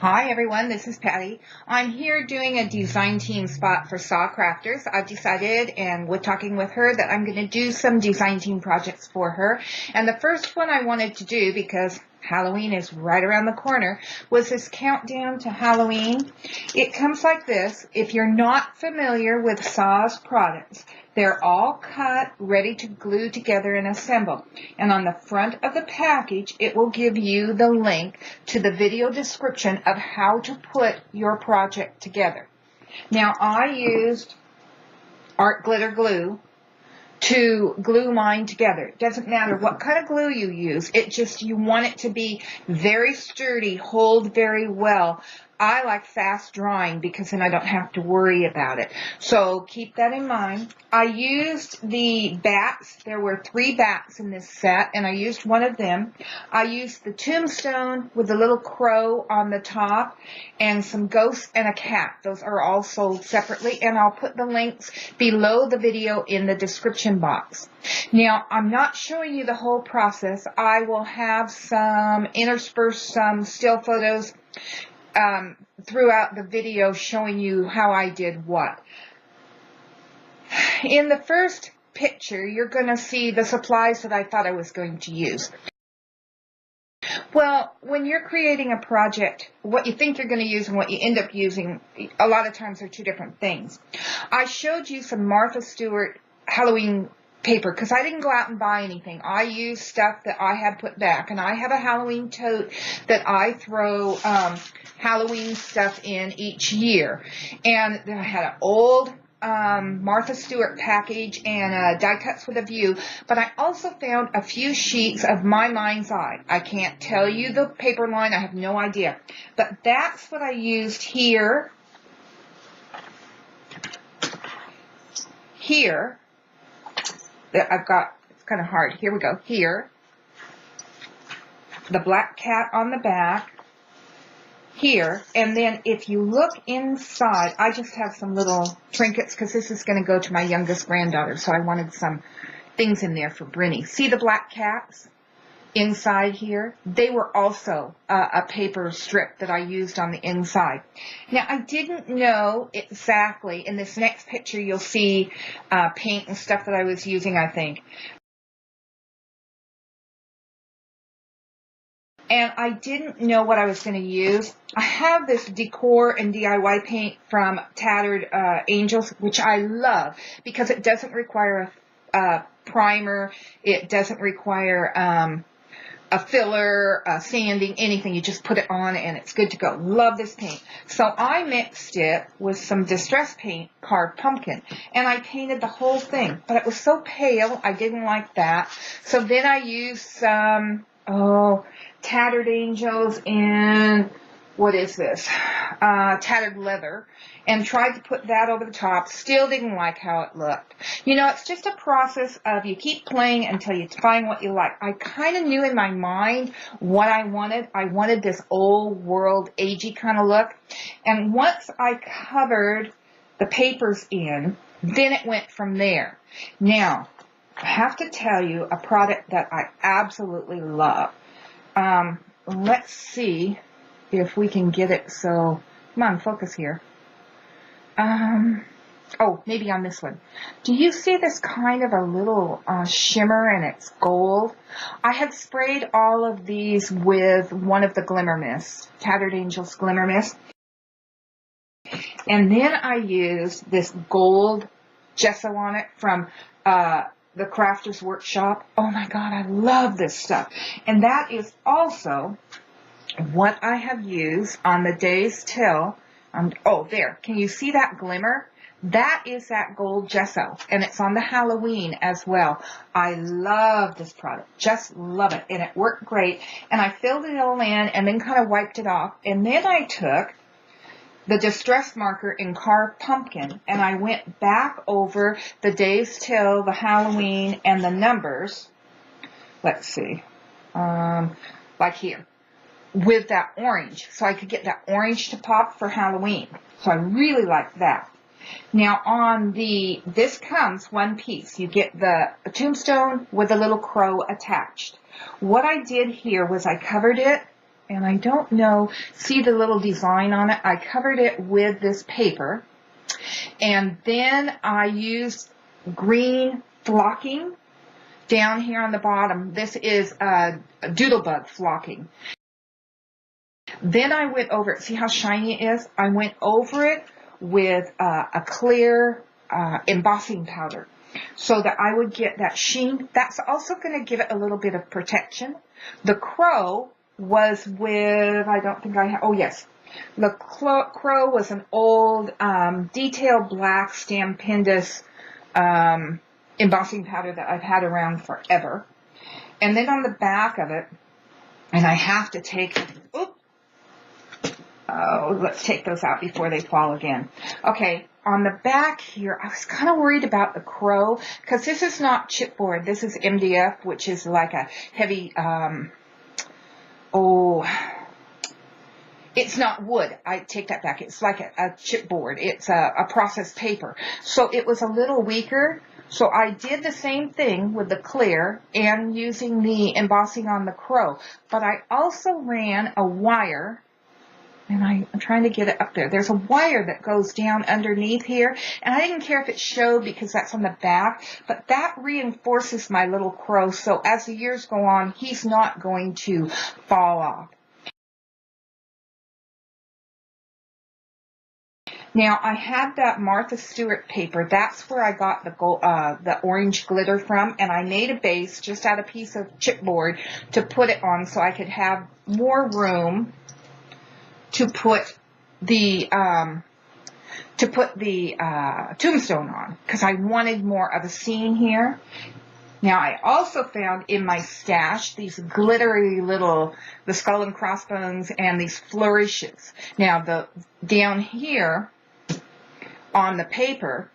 Hi everyone, this is Patty. I'm here doing a design team spot for Saw Crafters. I've decided, and with talking with her, that I'm going to do some design team projects for her. And the first one I wanted to do, because Halloween is right around the corner, was this countdown to Halloween. It comes like this. If you're not familiar with Saw's products, they're all cut, ready to glue together and assemble. And on the front of the package, it will give you the link to the video description of how to put your project together. Now, I used art glitter glue to glue mine together. It doesn't matter what kind of glue you use. You want it to be very sturdy, hold very well. I like fast drying because then I don't have to worry about it. So keep that in mind. I used the bats. There were 3 bats in this set, and I used one of them. I used the tombstone with the little crow on the top and some ghosts and a cat. Those are all sold separately, and I'll put the links below the video in the description box. Now, I'm not showing you the whole process. I will have interspersed some still photos throughout the video showing you how I did what. In the first picture, you're going to see the supplies that I thought I was going to use. Well, when you're creating a project, what you think you're going to use and what you end up using, a lot of times are 2 different things. I showed you some Martha Stewart Halloween paper because I didn't go out and buy anything. I used stuff that I had put back, and I have a Halloween tote that I throw Halloween stuff in each year. And I had an old Martha Stewart package and die cuts with a view, but I also found a few sheets of My Mind's Eye. I can't tell you the paper line, I have no idea, but that's what I used here. I've got, it's kind of hard. Here we go. Here. The black cat on the back. Here. And then if you look inside, I just have some little trinkets because this is going to go to my youngest granddaughter. So I wanted some things in there for Brinny. See the black cats inside here? They were also a paper strip that I used on the inside. Now, I didn't know exactly. In this next picture, you'll see paint and stuff that I was using, I think. And I didn't know what I was going to use. I have this decor and DIY paint from Tattered Angels, which I love because it doesn't require a primer. It doesn't require a filler, sanding, anything. You just put it on and it's good to go. Love this paint. So I mixed it with some distress paint, Carved Pumpkin, and I painted the whole thing. But it was so pale, I didn't like that. So then I used some, Tattered Angels in, what is this? Tattered Leather, and tried to put that over the top. Still didn't like how it looked. You know, it's just a process of you keep playing until you find what you like. I kind of knew in my mind what I wanted. I wanted this old world, agey kind of look. And once I covered the papers in, then it went from there. Now, I have to tell you a product that I absolutely love. Let's see if we can get it so, come on, focus here. Maybe on this one. Do you see this kind of a little shimmer and it's gold? I had sprayed all of these with one of the Glimmer Mists, Tattered Angels Glimmer Mist. And then I used this gold gesso on it from the Crafter's Workshop. Oh my God, I love this stuff. And that is also what I have used on the days till. There. Can you see that glimmer? That is that gold gesso, and it's on the Halloween as well. I love this product. Just love it, and it worked great. And I filled it all in and then kind of wiped it off. And then I took the distress marker in Carved Pumpkin, and I went back over the days till, the Halloween, and the numbers. Let's see. Like here. With that orange. So I could get that orange to pop for Halloween. So I really like that. Now on this comes one piece. You get the tombstone with a little crow attached. What I did here was I covered it and I don't know, see the little design on it? I covered it with this paper, and then I used green flocking down here on the bottom. This is doodlebug flocking. Then I went over it. See how shiny it is? I went over it with a clear embossing powder so that I would get that sheen. That's also going to give it a little bit of protection. The crow was with, I don't think I have, oh yes. The crow was an old detailed black Stampendous embossing powder that I've had around forever. And then on the back of it, and I have to take, let's take those out before they fall again. Okay, on the back here, I was kind of worried about the crow, because this is not chipboard. This is MDF, which is like a heavy, it's not wood. I take that back. It's like a chipboard. It's a processed paper. So it was a little weaker. So I did the same thing with the clear and using the embossing on the crow. But I also ran a wire, and I'm trying to get it up there. There's a wire that goes down underneath here, and I didn't care if it showed because that's on the back, but that reinforces my little crow, so as the years go on, he's not going to fall off. Now, I had that Martha Stewart paper. That's where I got the orange glitter from, and I made a base just out of a piece of chipboard to put it on so I could have more room to put the tombstone on, because I wanted more of a scene here. Now, I also found in my stash these glittery little, the skull and crossbones and these flourishes. Now, down here on the paper,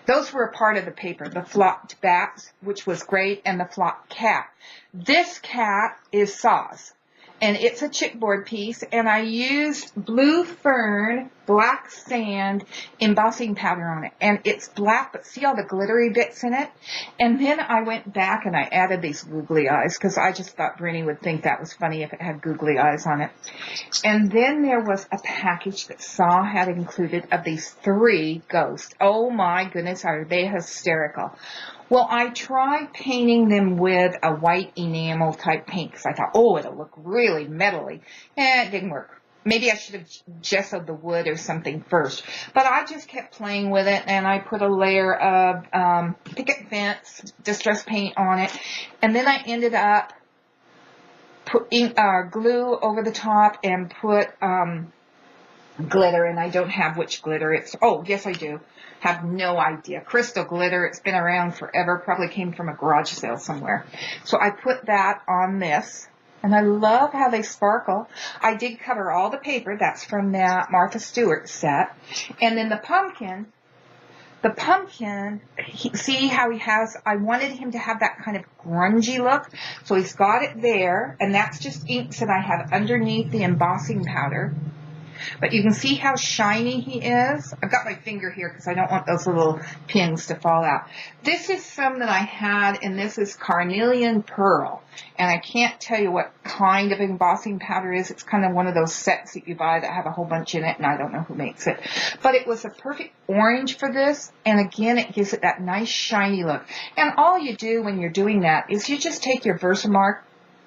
those were a part of the paper, the flocked bats, which was great, and the flocked cat. This cat is Saw's, and it's a chipboard piece, and I used blue fern, black sand embossing powder on it, and it's black, but see all the glittery bits in it? And then I went back and I added these googly eyes, because I just thought Brittany would think that was funny if it had googly eyes on it. And then there was a package that Saw had included of these 3 ghosts. Oh my goodness, are they hysterical. Well, I tried painting them with a white enamel type paint because I thought, oh, it'll look really metally. It didn't work. Maybe I should have gessoed the wood or something first. But I just kept playing with it, and I put a layer of picket fence distress paint on it. And then I ended up putting glue over the top and put glitter, and I don't have which glitter it's. Oh, yes, I do. Have no idea. Crystal glitter. It's been around forever. Probably came from a garage sale somewhere. So I put that on this, and I love how they sparkle. I did cover all the paper. That's from that Martha Stewart set. And then the pumpkin, see how he has, I wanted him to have that kind of grungy look. So he's got it there, and that's just inks that I have underneath the embossing powder. But you can see how shiny he is. I've got my finger here because I don't want those little pins to fall out. This is some that I had, and this is Carnelian Pearl. And I can't tell you what kind of embossing powder it is. It's kind of one of those sets that you buy that have a whole bunch in it, and I don't know who makes it. But it was a perfect orange for this, and again, it gives it that nice shiny look. And all you do when you're doing that is you just take your Versamark,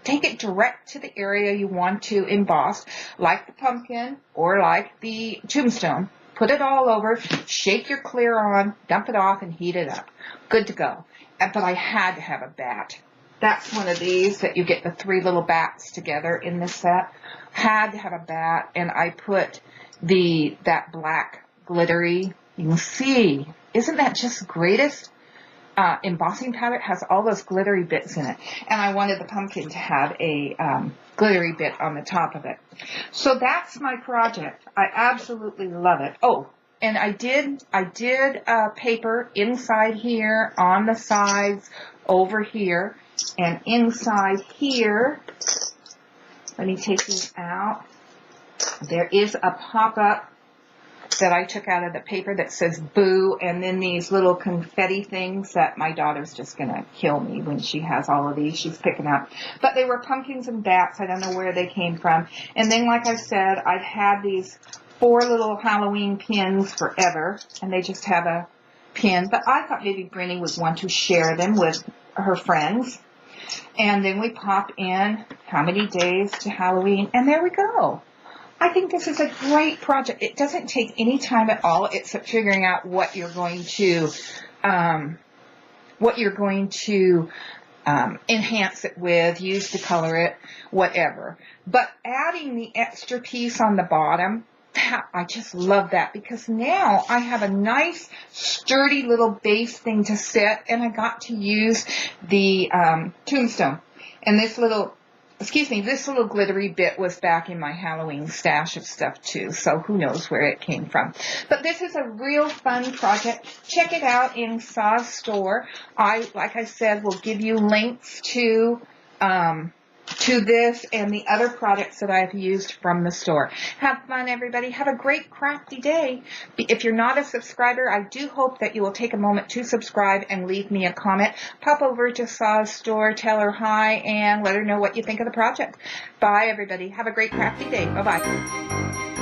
take it direct to the area you want to emboss, like the pumpkin or like the tombstone. Put it all over, shake your clear on, dump it off, and heat it up. Good to go. But I had to have a bat. That's one of these that you get the 3 little bats together in this set. Had to have a bat, and I put that black glittery. You can see, isn't that just the greatest? Embossing powder has all those glittery bits in it, and I wanted the pumpkin to have a glittery bit on the top of it. So that's my project. I absolutely love it. Oh, and I did paper inside here, on the sides, over here, and inside here. Let me take these out. There is a pop-up that I took out of the paper that says boo, and then these little confetti things that my daughter's just going to kill me when she has all of these she's picking up. But they were pumpkins and bats. I don't know where they came from. And then, like I said, I've had these 4 little Halloween pins forever, and they just have a pin. But I thought maybe Brittany would want to share them with her friends. And then we pop in how many days to Halloween, and there we go. I think this is a great project. It doesn't take any time at all except figuring out what you're going to enhance it with, use to color it, whatever. But adding the extra piece on the bottom, I just love that, because now I have a nice sturdy little base thing to set, and I got to use the tombstone. And this little glittery bit was back in my Halloween stash of stuff too, so who knows where it came from. But this is a real fun project. Check it out in Saw's store. Like I said, will give you links to this and the other products that I've used from the store. Have fun, everybody. Have a great crafty day. If you're not a subscriber, I do hope that you will take a moment to subscribe and leave me a comment. Pop over to Saw's store, tell her hi, and let her know what you think of the project. Bye, everybody. Have a great crafty day. Bye-bye.